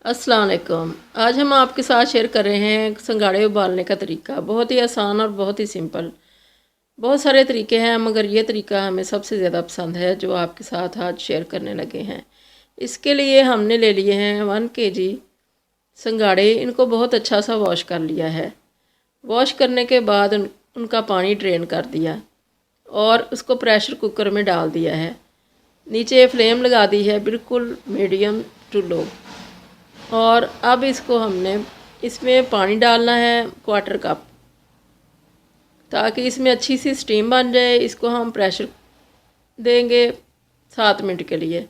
अस्सलाम वालेकुम। आज हम आपके साथ शेयर कर रहे हैं संगाड़े उबालने का तरीका। बहुत ही आसान और बहुत ही सिंपल। बहुत सारे तरीके हैं मगर ये तरीका हमें सबसे ज़्यादा पसंद है जो आपके साथ आज शेयर करने लगे हैं। इसके लिए हमने ले लिए हैं 1 kg संगाड़े। इनको बहुत अच्छा सा वॉश कर लिया है। वॉश करने के बाद उनका पानी ड्रेन कर दिया और उसको प्रेशर कुकर में डाल दिया है। नीचे फ्लेम लगा दी है बिल्कुल मीडियम टू लो। और अब इसको हमने इसमें पानी डालना है 1/4 कप, ताकि इसमें अच्छी सी स्टीम बन जाए। इसको हम प्रेशर देंगे 7 मिनट के लिए।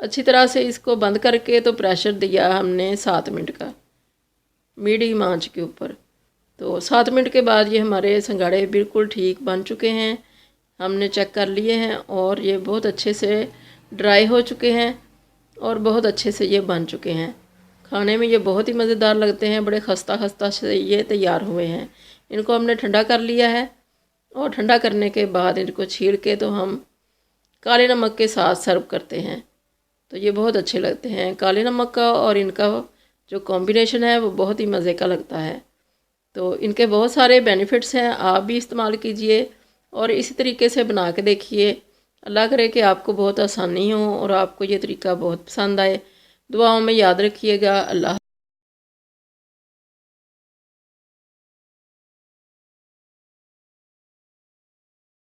अच्छी तरह से इसको बंद करके तो प्रेशर दिया हमने 7 मिनट का मीडियम आंच के ऊपर। तो 7 मिनट के बाद ये हमारे संगाड़े बिल्कुल ठीक बन चुके हैं। हमने चेक कर लिए हैं और ये बहुत अच्छे से ड्राई हो चुके हैं और बहुत अच्छे से ये बन चुके हैं। खाने में ये बहुत ही मज़ेदार लगते हैं। बड़े खस्ता खस्ता से ये तैयार हुए हैं। इनको हमने ठंडा कर लिया है और ठंडा करने के बाद इनको छील के तो हम काले नमक के साथ सर्व करते हैं। तो ये बहुत अच्छे लगते हैं। काले नमक का और इनका जो कॉम्बिनेशन है वो बहुत ही मज़े का लगता है। तो इनके बहुत सारे बेनिफिट्स हैं। आप भी इस्तेमाल कीजिए और इसी तरीके से बना के देखिए। अल्लाह करे कि आपको बहुत आसानी हो और आपको ये तरीका बहुत पसंद आए। दुआओं में याद रखिएगा। अल्लाह।